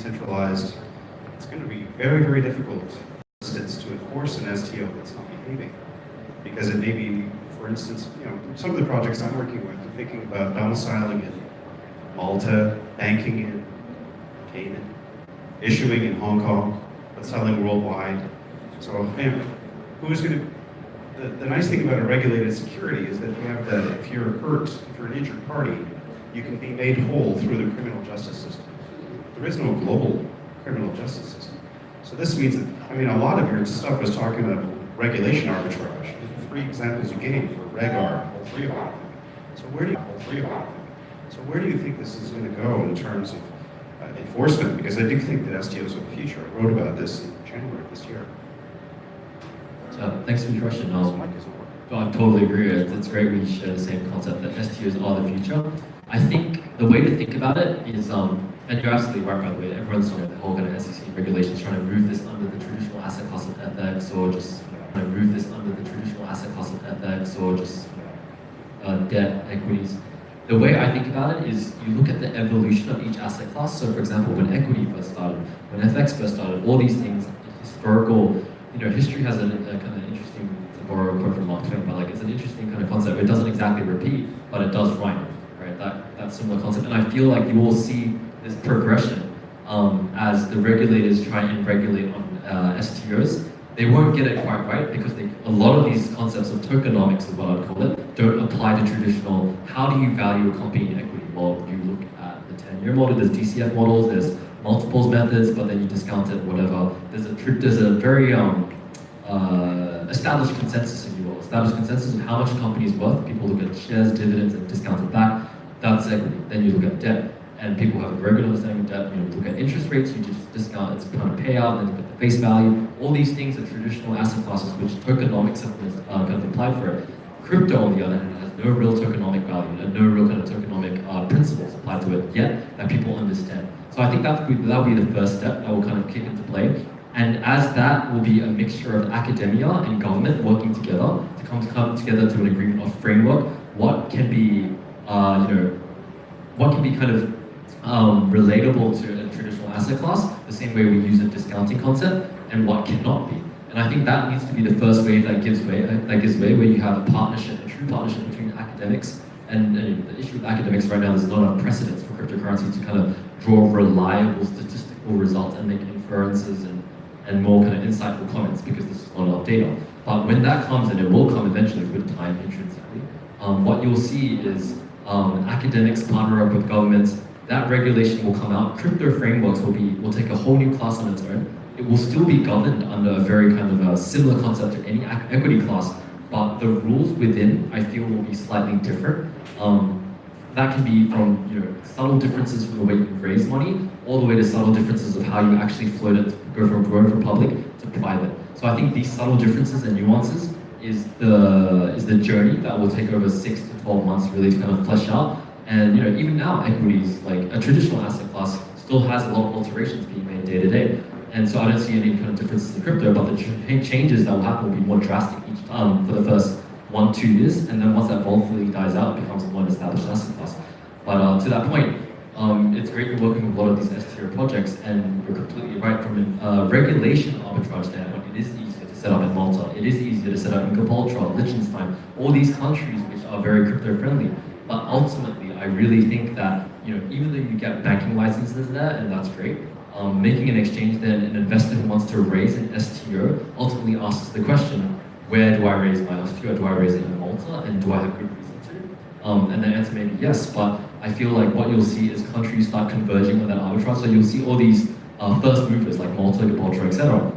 centralized, it's going to be very, very difficult, for instance, to enforce an STO that's not behaving. Because it may be, for instance, some of the projects I'm working with are thinking about domiciling in Malta, banking in Cayman, issuing in Hong Kong, but selling worldwide. So, who's going to? The nice thing about a regulated security is that you have that if you're hurt, if you're an injured party, you can be made whole through the criminal justice system. There is no global criminal justice system. So this means that, a lot of your stuff was talking about regulation arbitrage. The 3 examples you gave were reg-arb, all 3 of them. So where do you think this is going to go in terms of enforcement? Because I do think that STOs have a future. I wrote about this in January of this year. Thanks for the question. I totally agree. It's great we share the same concept that STOs are the future. I think the way to think about it is, and you're absolutely right, by the way, everyone's on the whole kind of SEC regulations trying to root this under the traditional asset class of FX, or just debt, equities. The way I think about it is you look at the evolution of each asset class. So for example, when equity first started, when FX first started, all these things, historical, history has a kind of interesting, to borrow a quote from Mark Twain, but it's an interesting kind of concept. It doesn't exactly repeat, but it does rhyme, right? That similar concept. And I feel like you will see this progression as the regulators try and regulate on STOs. They won't get it quite right because a lot of these concepts of tokenomics, is what I'd call it, don't apply to traditional, how do you value a company in equity? Well, you look at the 10-year model, there's DCF models, there's multiples methods, but then you discount it, whatever. There's a very established consensus, if you will, established consensus of how much a company is worth. People look at shares, dividends, and discount it back. That's equity. Then you look at debt, and people have a very good understanding of debt. You look at interest rates, you just discount its kind of payout, then you look at the face value. All these things are traditional asset classes which tokenomics have kind of applied for it. Crypto, on the other hand, has no real tokenomic value and no real kind of tokenomic principles applied to it yet that people understand. So I think that'll be the first step that will kind of kick into play. And as that will be a mixture of academia and government working together to come together to an agreement of framework, what can be, what can be kind of relatable to a traditional asset class, the same way we use a discounting concept, and what cannot be. And I think that needs to be the first wave that gives way, where you have a partnership, a true partnership between academics. And the issue with academics right now, there's not a precedence for cryptocurrency to kind of draw reliable statistical results and make inferences and more kind of insightful comments, because there's not enough data. But when that comes, and it will come eventually with time intrinsically, what you'll see is academics partner up with governments. That regulation will come out. Crypto frameworks will take a whole new class on its own. It will still be governed under a very kind of a similar concept to any equity class, but the rules within, I feel, will be slightly different. That can be from subtle differences from the way you raise money, all the way to subtle differences of how you actually float it, go from public to private. So I think these subtle differences and nuances is the journey that will take over 6 to 12 months really to kind of flesh out. And even now, equities, like a traditional asset class, still has a lot of alterations being made day to day. And so I don't see any kind of differences in crypto, but the changes that will happen will be more drastic each time for the first 1-2 years, and then once that volatility dies out, it becomes a more established asset class. But to that point, it's great you're working with a lot of these STO projects, and you're completely right. From a regulation arbitrage standpoint, it is easier to set up in Malta. It is easier to set up in Gibraltar, Liechtenstein, all these countries which are very crypto friendly. But ultimately, I really think that even though you get banking licenses there, and that's great, making an exchange, then an investor who wants to raise an STO ultimately asks the question, where do I raise my STO? Do I raise it in Malta, and do I have good reason to? And the answer may be yes, but I feel like what you'll see is countries start converging with that arbitrage. So you'll see all these first movers like Malta, Gibraltar, etc.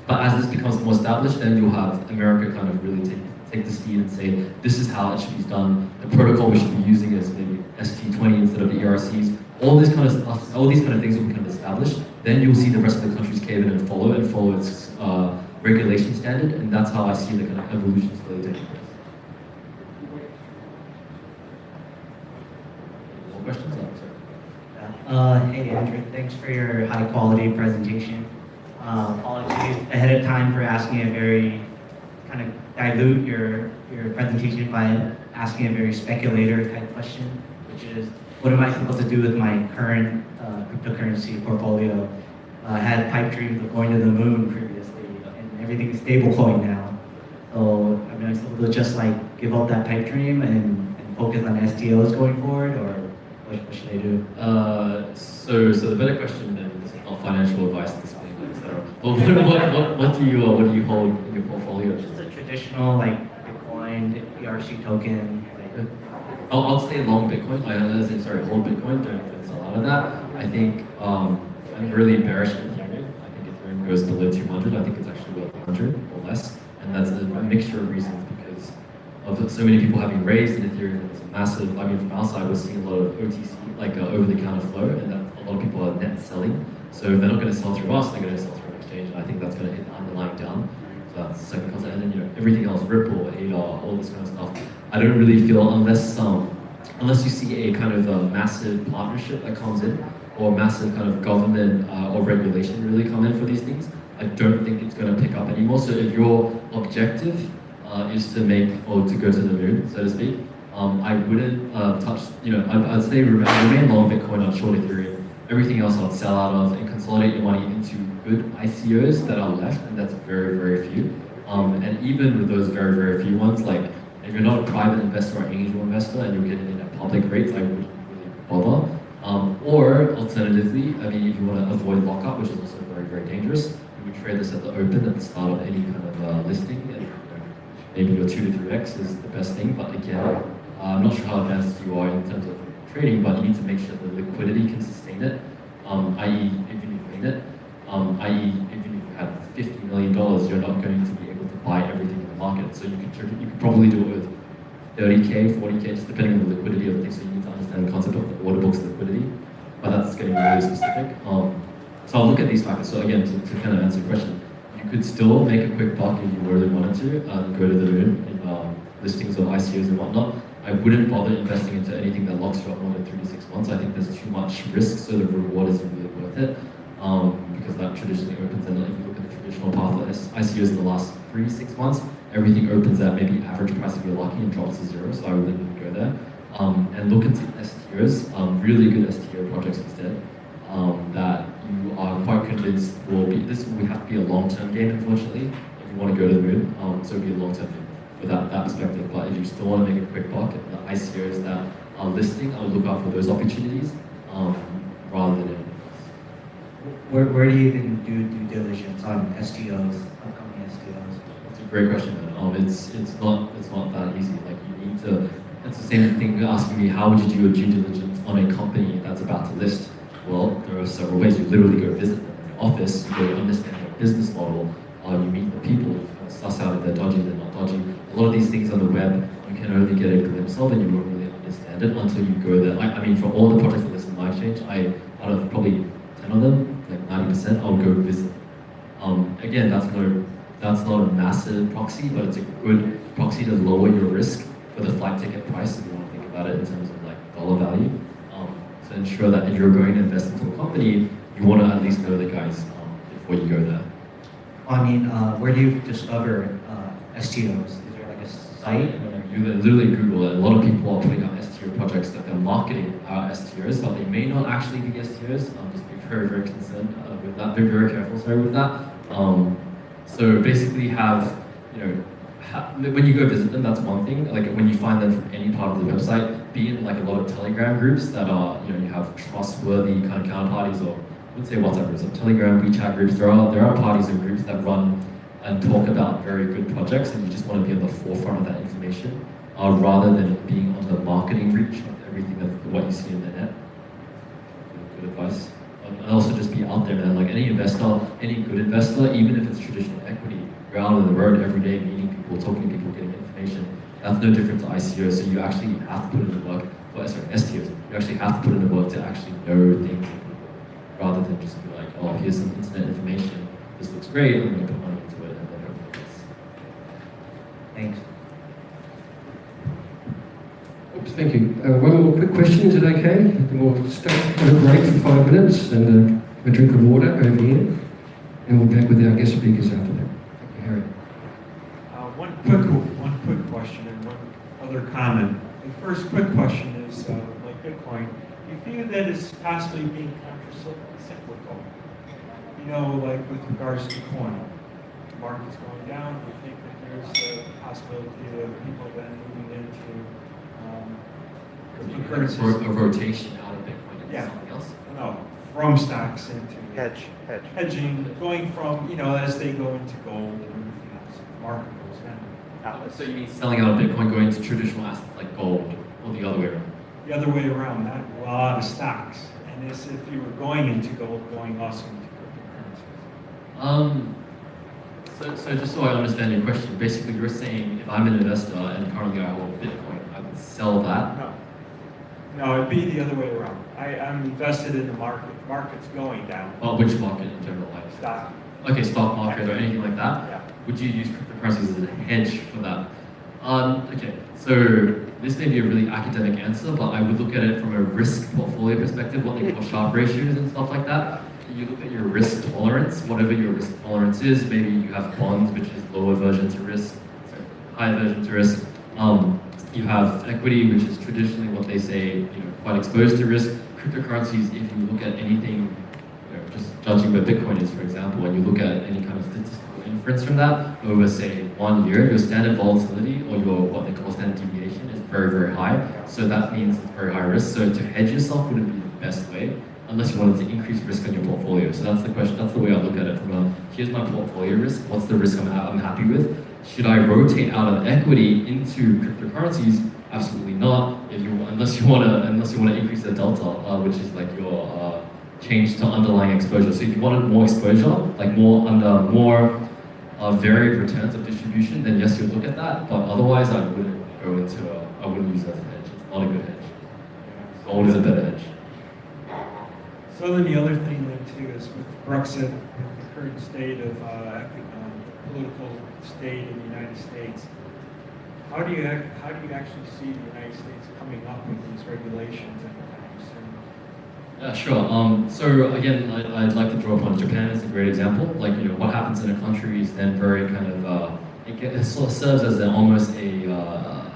But as this becomes more established, then you'll have America kind of really take the steed and say, this is how it should be done. The protocol we should be using is maybe ST20 instead of the ERCs. All these kind of things will become established. Then you'll see the rest of the countries cave in and follow its regulation standard, and that's how I see the kind of evolution slowly taking place. More questions? Hey Andrew, thanks for your high quality presentation. Apologies ahead of time for asking a very kind of dilute your presentation by asking a very speculator type question, which is what am I supposed to do with my current cryptocurrency portfolio? I had pipe dreams of going to the moon previously, and everything's stablecoin now. So I mean, I'm supposed to just like give up that pipe dream and focus on STOs going forward, or what should I do? So the better question then is not financial advice at this point, etc. But what do you hold in your portfolio? Just a traditional like Bitcoin, ERC token. Like, I'll stay long Bitcoin. Hold Bitcoin. Don't sell out of that. I think I'm really bearish on Ethereum. I think Ethereum goes below 200. I think it's actually worth 100 or less, and that's a mixture of reasons because of so many people having raised in Ethereum. It's a massive. I mean, from our side, we're seeing a lot of OTC, like over-the-counter flow, and that's, a lot of people are net selling. So if they're not going to sell through us, they're going to sell through an exchange, and I think that's going to hit the underlying down. So that's the second concept, and then everything else, Ripple, ADA, all this kind of stuff. I don't really feel unless you see a kind of a massive partnership that comes in, or massive kind of government or regulation really come in for these things, I don't think it's going to pick up anymore. So if your objective is to make or to go to the moon, so to speak, I wouldn't touch. I'd say remain long Bitcoin, on short Ethereum. Everything else I'd sell out of and consolidate your money into good ICOs that are left, and that's very, very few. And even with those very, very few ones, like if you're not a private investor or angel investor and you're getting in at public rates, I wouldn't really bother. Or alternatively, I mean, if you want to avoid lockup, which is also very, very dangerous, you would trade this at the open at the start of any kind of listing, and maybe your 2 to 3x is the best thing. But again, I'm not sure how advanced you are in terms of trading, but you need to make sure the liquidity can sustain it, i.e. if you need it, i.e. if you have $50 million, you're not going to be able to buy everything in the market. So you could probably do it with 30K, 40K, just depending on the liquidity of the thing. So you need to understand the concept of the order book's liquidity, but that's getting really specific. So I'll look at these factors. So again, to kind of answer your question, you could still make a quick buck if you really wanted to, go to the moon in listings of ICOs and whatnot. I wouldn't bother investing into anything that locks you up more than 3 to 6 months. I think there's too much risk, so the reward isn't really worth it, because that traditionally opens. And if you look at the traditional path of ICOs in the last 3 to 6 months, everything opens at maybe average price if you're lucky and drops to zero. So I wouldn't go there. And look into STOs, really good STO projects instead, that you are quite convinced will be. This will have to be a long-term game, unfortunately, if you want to go to the moon. So it'll be a long-term game for that perspective. But if you still want to make a quick buck, the ICOs that are listing, I would look out for those opportunities rather than anything else. Where do you even do due diligence on STOs, upcoming STOs? That's a great question, man. It's not that easy. Like you need to. It's the same thing asking me how would you do a due diligence on a company that's about to list. Well, there are several ways. You literally go visit them in their office, you go understand their business model, you meet the people, you kind of suss out if they're dodgy, they're not dodgy. A lot of these things on the web, you can only get a glimpse of, and you won't really understand it until you go there. I mean, for all the projects that list on my exchange, out of probably 10 of them, like 90%, I'll go visit. Again, that's not a massive proxy, but it's a good proxy to lower your risk for the flight ticket price, if you want to think about it in terms of like dollar value. To ensure that if you're going to invest into a company, you want to at least know the guys before you go there. I mean, where do you discover STOs? Is there like a site? You literally Google it. A lot of people are putting out STO projects that they're marketing are STOs, but they may not actually be STOs. Just be very, very concerned with that. Be very careful, with that. So basically when you go visit them, that's one thing. Like when you find them from any part of the website, be in like a lot of Telegram groups that are, you have trustworthy kind of counterparties, or I wouldn't say WhatsApp groups, but Telegram, WeChat groups. There are parties and groups that run and talk about very good projects, and you just want to be on the forefront of that information, rather than being on the marketing reach of everything what you see in the net. Good advice. And also just be out there, man. Like any investor, any good investor, even if it's traditional equity, you're out on the road every day meeting people, talking to people, getting information. That's no different to ICOs, so you actually have to put in the work, STOs, you actually have to put in the work to actually know things, rather than just be like, oh, here's some internet information, this looks great, I'm going to put money into it, and then hope it is. Thanks. Oops, thank you. One more quick question, is it okay? Then we'll stay on a break for 5 minutes and a drink of water over here, and we'll be back with our guest speakers after that. Thank you, Harry. One quick question and one other comment. The first quick question is, like Bitcoin, you feel that it's possibly being counter-cyclical? You know, like with regards to coin, the market's going down, do you think that there's a possibility of people then moving into cryptocurrencies? A rotation out of Bitcoin into Yeah. something else. No, from stocks into Hedge. hedging, going from, you know, as they go into gold and everything else, the market goes down. So you mean selling out of Bitcoin, going to traditional assets like gold, or the other way around? The other way around, not a lot of stocks. And as if you were going into gold, going also into cryptocurrencies. So just so I understand your question, basically you're saying if I'm an investor and currently I hold Bitcoin, I would sell that. No, it'd be the other way around. I'm invested in the market. The market's going down. Well, which market in general? Like Stock. okay, stock market or anything like that? Yeah. Would you use cryptocurrencies as a hedge for that? Okay, so this may be a really academic answer, but I would look at it from a risk portfolio perspective, what they call Sharpe ratios and stuff like that. You look at your risk tolerance, whatever your risk tolerance is. Maybe you have bonds, which is lower version to risk, high version to risk. You have equity, which is traditionally what they say, quite exposed to risk. Cryptocurrencies, if you look at anything, just judging where Bitcoin is, for example, and you look at any kind of statistical inference from that over, say, 1 year, your standard volatility or your what they call standard deviation is very, very high. So that means it's very high risk. So to hedge yourself wouldn't be the best way unless you wanted to increase risk on your portfolio. So that's the question. That's the way I look at it. From a here's my portfolio risk. What's the risk I'm happy with? Should I rotate out of equity into cryptocurrencies? Absolutely not. Unless you want to increase the delta, which is like your change to underlying exposure. So if you wanted more exposure, like more varied returns of distribution, then yes, you'll look at that. But otherwise, I wouldn't use that as a hedge. It's not a good hedge. Gold is a better hedge. So then the other thing then too is with Brexit, with the current state of political state in the United States, how do you actually see the United States coming up with these regulations anytime soon? Yeah, sure. So again, I'd like to draw upon Japan as a great example. Like, what happens in a country is then very kind of, it sort of serves as almost a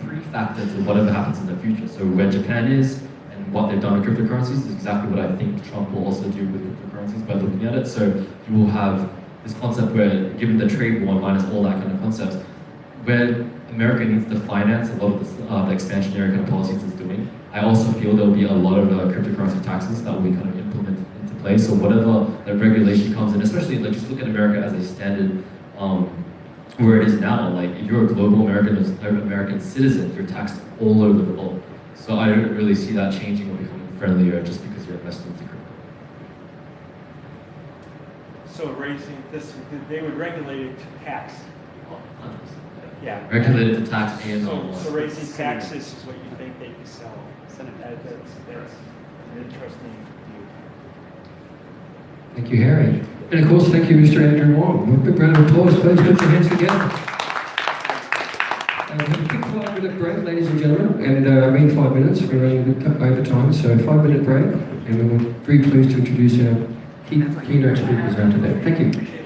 pre-factor to whatever happens in the future. So where Japan is and what they've done with cryptocurrencies is exactly what I think Trump will also do with cryptocurrencies by looking at it. So you will have this concept where, given the trade war minus all that kind of concepts, where America needs to finance a lot of the expansionary kind of policies it's doing. I also feel there will be a lot of cryptocurrency taxes that will be kind of implemented into place. So whatever the regulation comes in, especially like just look at America as a standard, where it is now. Like if you're a global American citizen, you're taxed all over the world. So I don't really see that changing or becoming friendlier just because you're invested into crypto. So raising this, they would regulate it to tax. Yeah. Regulated to tax and So raising taxes is what you think they can sell. That's an interesting view. Thank you, Harry. And of course, thank you, Mr. Andrew Wong. A big round of applause, please. Put your hands together. We have a quick 5-minute break, ladies and gentlemen. And I mean 5 minutes. We're running a bit over time, so 5-minute break. And we're very pleased to introduce our keynote speakers after that. Thank you.